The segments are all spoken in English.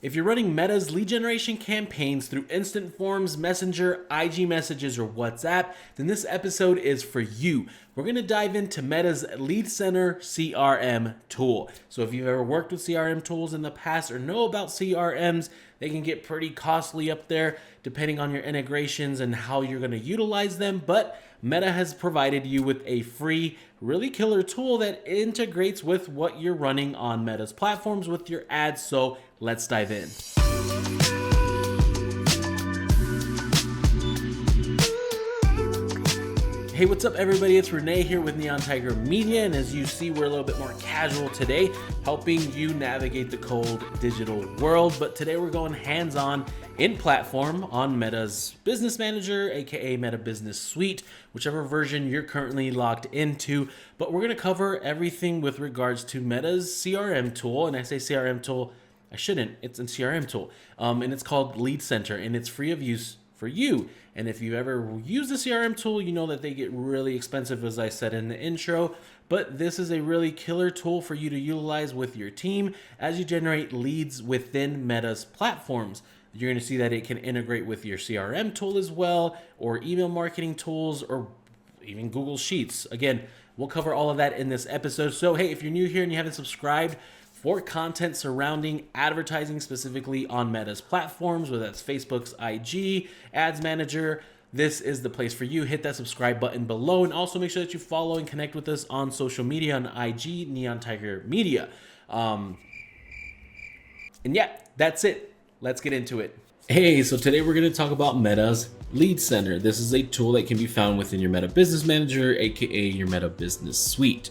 If you're running Meta's lead generation campaigns through instant forms, Messenger, IG messages, or WhatsApp, then this episode is for you. We're going to dive into Meta's Lead Center CRM tool. So if you've ever worked with CRM tools in the past or know about CRMs, they can get pretty costly up there depending on your integrations and how you're going to utilize them. But Meta has provided you with a free, really killer tool that integrates with what you're running on Meta's platforms with your ads. So let's dive in. Hey, what's up everybody? It's Renee here with Neon Tiger Media, and as you see, we're a little bit more casual today, helping you navigate the cold digital world. But today we're going hands-on in platform on Meta's Business Manager, aka Meta Business Suite, whichever version you're currently logged into. But we're going to cover everything with regards to Meta's CRM tool, and I say CRM tool, I shouldn't, it's a CRM tool, and it's called Lead Center, and it's free of use for you. And if you ever use the CRM tool, you know that they get really expensive, as I said in the intro, but this is a really killer tool for you to utilize with your team as you generate leads within Meta's platforms. You're going to see that it can integrate with your CRM tool as well, or email marketing tools, or even Google Sheets. Again, we'll cover all of that in this episode. So hey, if you're new here and you haven't subscribed for content surrounding advertising specifically on Meta's platforms, whether that's Facebook's IG, Ads Manager, this is the place for you. Hit that subscribe button below, and also make sure that you follow and connect with us on social media on IG, Neon Tiger Media. And yeah, that's it. Let's get into it. Hey, so today we're going to talk about Meta's Lead Center. This is a tool that can be found within your Meta Business Manager, aka your Meta Business Suite.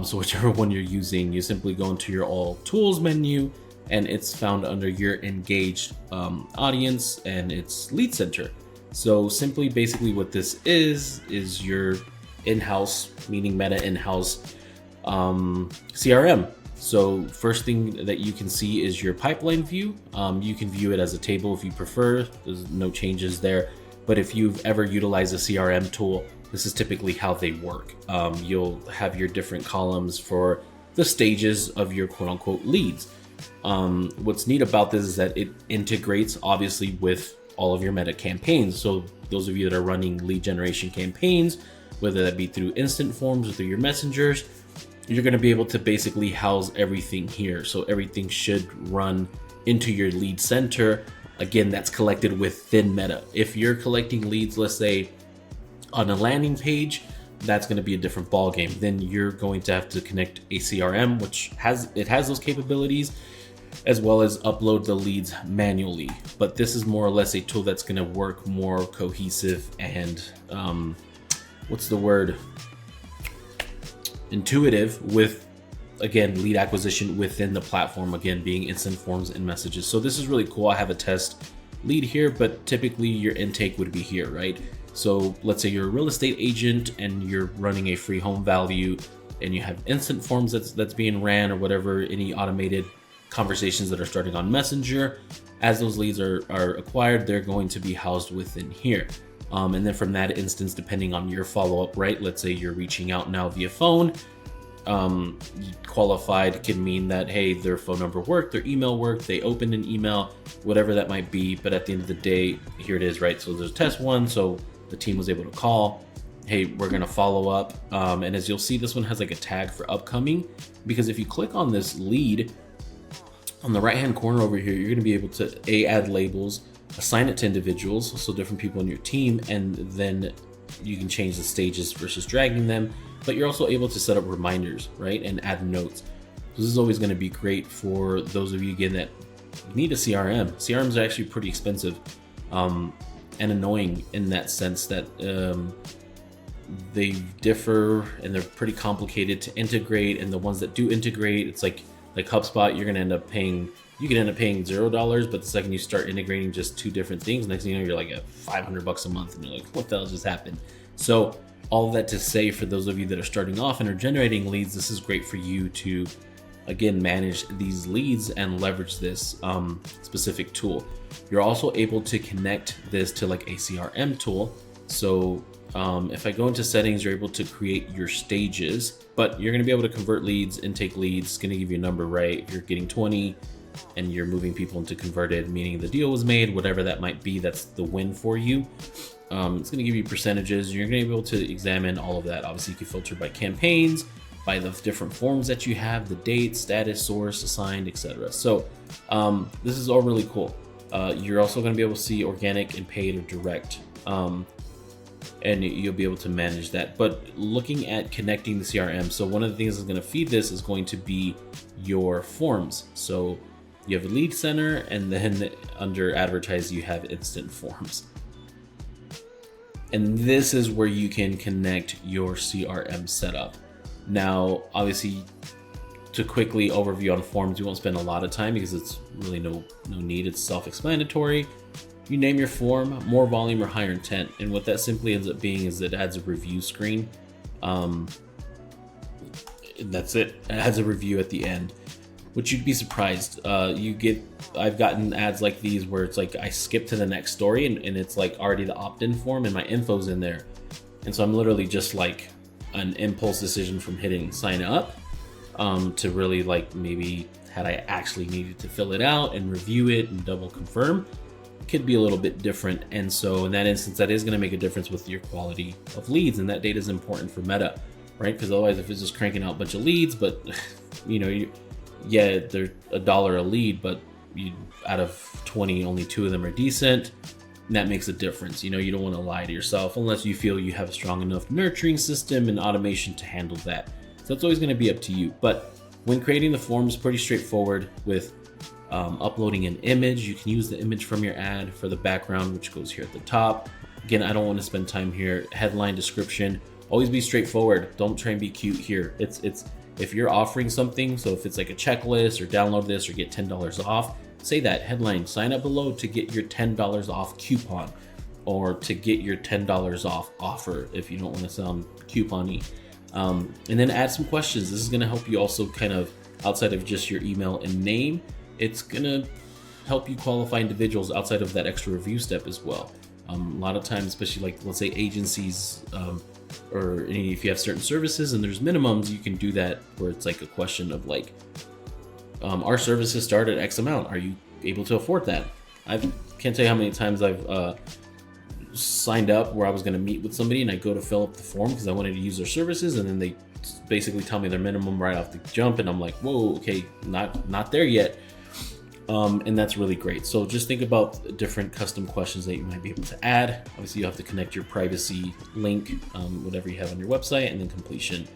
So whichever one you're using, you simply go into your All Tools menu, and it's found under your engaged audience, and it's Lead Center. So simply, basically what this is your in-house, meaning Meta in-house CRM. So first thing that you can see is your pipeline view. You can view it as a table if you prefer. There's no changes there. But if you've ever utilized a CRM tool, this is typically how they work. You'll have your different columns for the stages of your quote unquote leads. What's neat about this is that it integrates obviously with all of your Meta campaigns. So those of you that are running lead generation campaigns, whether that be through instant forms or through your messengers, you're going to be able to basically house everything here. So everything should run into your lead center. Again, that's collected within Meta. If you're collecting leads, let's say on a landing page, that's going to be a different ball game. Then you're going to have to connect a CRM, which has those capabilities, as well as upload the leads manually. But this is more or less a tool that's going to work more cohesive and intuitive with, again, lead acquisition within the platform, again being instant forms and messages. So this is really cool. I have a test lead here, but typically your intake would be here, right? So let's say you're a real estate agent and you're running a free home value, and you have instant forms that's being ran, or whatever, any automated conversations that are starting on Messenger. As those leads are acquired, they're going to be housed within here. And then from that instance, depending on your follow-up, right? Let's say you're reaching out now via phone. Qualified can mean that, hey, their phone number worked, their email worked, they opened an email, whatever that might be. But at the end of the day, here it is, right? So there's test one. So the team was able to call, hey, we're going to follow up. And as you'll see, this one has like a tag for upcoming, because if you click on this lead on the right-hand corner over here, you're going to be able to add labels, assign it to individuals, so different people in your team, and then you can change the stages versus dragging them. But you're also able to set up reminders, right? And add notes. So this is always going to be great for those of you, again, that need a CRM. CRMs are actually pretty expensive and annoying in that sense that they differ and they're pretty complicated to integrate. And the ones that do integrate, it's like HubSpot, you can end up paying $0, but the second you start integrating just two different things, next thing you know, you're like at $500 a month, and you're like, what the hell just happened? So all that to say, for those of you that are starting off and are generating leads, this is great for you to, again, manage these leads and leverage this specific tool. You're also able to connect this to like a CRM tool. So if I go into settings, you're able to create your stages, but you're going to be able to convert leads, intake leads. It's going to give you a number, right? If you're getting 20, and you're moving people into converted, meaning the deal was made, whatever that might be, that's the win for you. It's going to give you percentages. You're going to be able to examine all of that. Obviously, you can filter by campaigns, by the different forms that you have, the date, status, source, assigned, etc. So this is all really cool. You're also going to be able to see organic and paid or direct, and you'll be able to manage that. But looking at connecting the CRM, so one of the things that's going to feed this is going to be your forms. So you have a lead center, and then under advertise, you have instant forms. And this is where you can connect your CRM setup. Now, obviously, to quickly overview on forms, you won't spend a lot of time because it's really no need. It's self-explanatory. You name your form, more volume or higher intent. And what that simply ends up being is it adds a review screen. That's it. It adds a review at the end, which you'd be surprised. I've gotten ads like these where it's like I skip to the next story and it's like already the opt-in form and my info's in there. And so I'm literally just like an impulse decision from hitting sign up to really like maybe had I actually needed to fill it out and review it and double confirm, it could be a little bit different. And so in that instance, that is going to make a difference with your quality of leads, and that data is important for Meta, right? Because otherwise, if it's just cranking out a bunch of leads, but they're $1 a lead, but out of 20, only 2 of them are decent. And that makes a difference. You don't want to lie to yourself unless you feel you have a strong enough nurturing system and automation to handle that. So that's always going to be up to you. But when creating the forms, pretty straightforward with uploading an image. You can use the image from your ad for the background, which goes here at the top. Again, I don't want to spend time here. Headline, description, always be straightforward. Don't try and be cute here. It's if you're offering something, so if it's like a checklist or download this or get $10 off, say that headline, sign up below to get your $10 off coupon or to get your $10 off offer if you don't want to sound coupon-y. And then add some questions. This is going to help you also kind of outside of just your email and name. It's going to help you qualify individuals outside of that extra review step as well. A lot of times, especially like let's say agencies or if you have certain services and there's minimums, you can do that where it's like a question of like, our services start at X amount. Are you able to afford that? I can't tell you how many times I've signed up where I was going to meet with somebody and I go to fill up the form because I wanted to use their services, and then they basically tell me their minimum right off the jump, and I'm like, whoa, okay, not there yet. And that's really great. So just think about different custom questions that you might be able to add. Obviously, you have to connect your privacy link, whatever you have on your website, and then completion,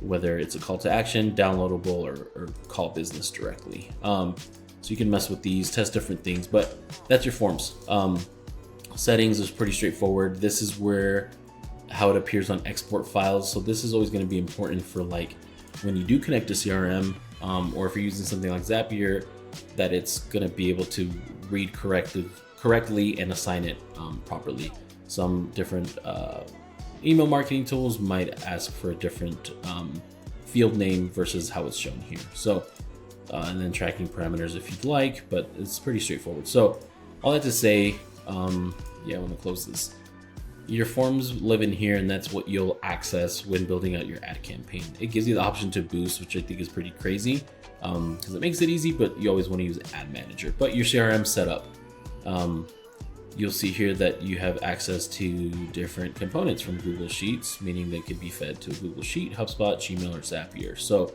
whether it's a call to action, downloadable, or call business directly. So you can mess with these, test different things, but that's your forms. Settings is pretty straightforward. This is where how it appears on export files. So this is always going to be important for like when you do connect to CRM, or if you're using something like Zapier, that it's going to be able to read correctly and assign it properly. Some different email marketing tools might ask for a different field name versus how it's shown here. So, and then tracking parameters if you'd like, but it's pretty straightforward. So all that to say, I want to close this. Your forms live in here, and that's what you'll access when building out your ad campaign. It gives you the option to boost, which I think is pretty crazy because it makes it easy, but you always want to use Ad Manager. But your CRM setup, you'll see here that you have access to different components from Google Sheets, meaning they could be fed to a Google Sheet, HubSpot, Gmail, or Zapier. So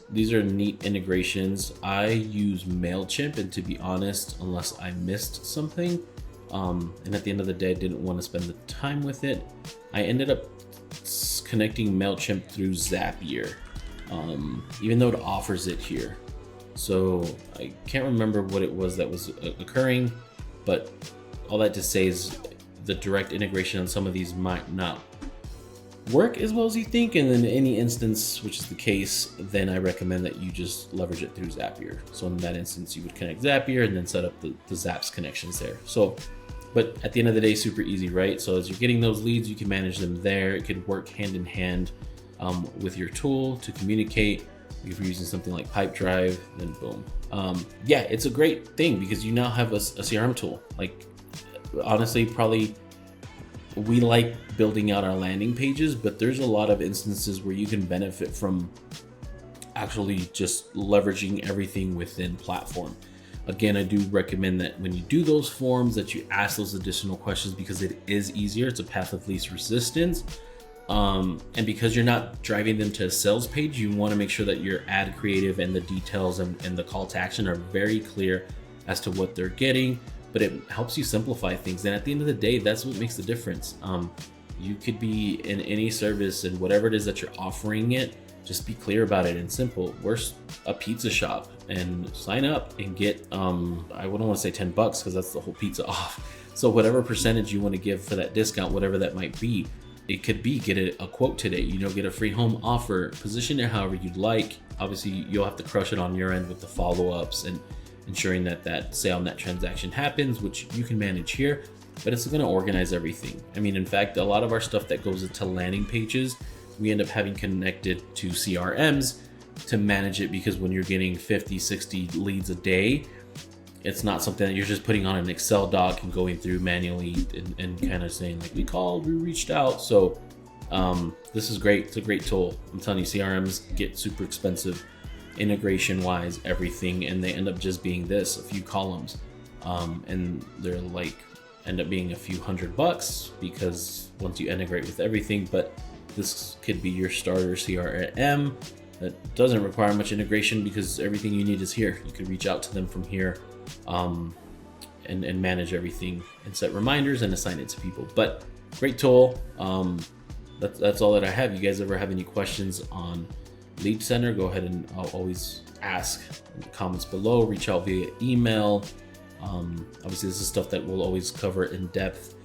these are neat integrations. I use MailChimp, and to be honest, unless I missed something, and at the end of the day, I didn't want to spend the time with it, I ended up connecting MailChimp through Zapier, even though it offers it here. So I can't remember what it was that was occurring, but all that to say is the direct integration on some of these might not work as well as you think, and then in any instance, which is the case, then I recommend that you just leverage it through Zapier. So in that instance, you would connect Zapier and then set up the Zaps connections there. So, but at the end of the day, super easy, right? So as you're getting those leads, you can manage them there. It could work hand in hand with your tool to communicate. If you're using something like Pipedrive, then boom. It's a great thing because you now have a CRM tool. Like honestly, probably we like building out our landing pages, but there's a lot of instances where you can benefit from actually just leveraging everything within platform. Again, I do recommend that when you do those forms that you ask those additional questions, because it is easier. It's a path of least resistance. And because you're not driving them to a sales page, you want to make sure that your ad creative and the details and the call to action are very clear as to what they're getting, but it helps you simplify things. And at the end of the day, that's what makes the difference. You could be in any service, and whatever it is that you're offering it, just be clear about it and simple. We're a pizza shop, and sign up and get, I wouldn't want to say $10 because that's the whole pizza off. So whatever percentage you want to give for that discount, whatever that might be, it could be get a quote today, get a free home offer, position it however you'd like. Obviously, you'll have to crush it on your end with the follow-ups and ensuring that sale on that transaction happens, which you can manage here, but it's going to organize everything. I mean, in fact, a lot of our stuff that goes into landing pages, we end up having connected to CRMs to manage it, because when you're getting 50, 60 leads a day, it's not something that you're just putting on an Excel doc and going through manually and kind of saying like, we called, we reached out. So this is great. It's a great tool. I'm telling you, CRMs get super expensive integration wise, everything, and they end up just being a few columns, and they're like end up being a few $100 because once you integrate with everything. But this could be your starter CRM that doesn't require much integration, because everything you need is here. You could reach out to them from here, and manage everything and set reminders and assign it to people. But great tool. That's all that I have. You guys ever have any questions on Lead Center, go ahead and I'll always ask in the comments below. Reach out via email. Obviously, this is stuff that we'll always cover in depth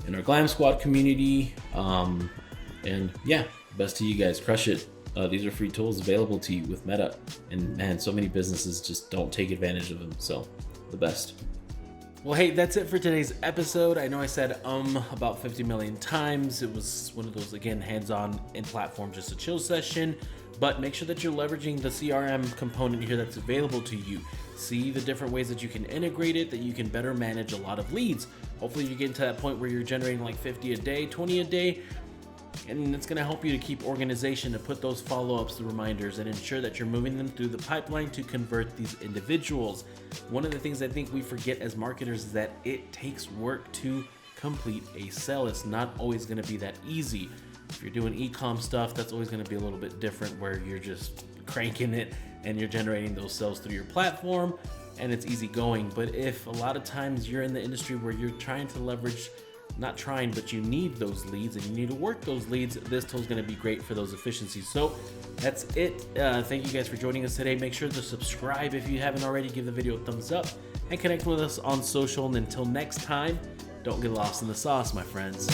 in our Glam Squad community. And yeah, best to you guys. Crush it. These are free tools available to you with Meta, and man, so many businesses just don't take advantage of them. So the best. Well, hey, that's it for today's episode. I know I said about 50 million times. It was one of those, again, hands-on in platform, just a chill session. But make sure that you're leveraging the CRM component here that's available to you. See the different ways that you can integrate it, that you can better manage a lot of leads. Hopefully you get to that point where you're generating like 50 a day, 20 a day, and it's going to help you to keep organization, to put those follow-ups, the reminders, and ensure that you're moving them through the pipeline to convert these individuals. One of the things I think we forget as marketers is that it takes work to complete a sale. It's not always going to be that easy. If you're doing e-com stuff, that's always going to be a little bit different, where you're just cranking it and you're generating those sales through your platform and it's easy going. But if a lot of times you're in the industry where you're trying to leverage, not trying, but you need those leads and you need to work those leads, this tool is going to be great for those efficiencies. So that's it. Thank you guys for joining us today. Make sure to subscribe if you haven't already. Give the video a thumbs up and connect with us on social. And until next time, don't get lost in the sauce, my friends.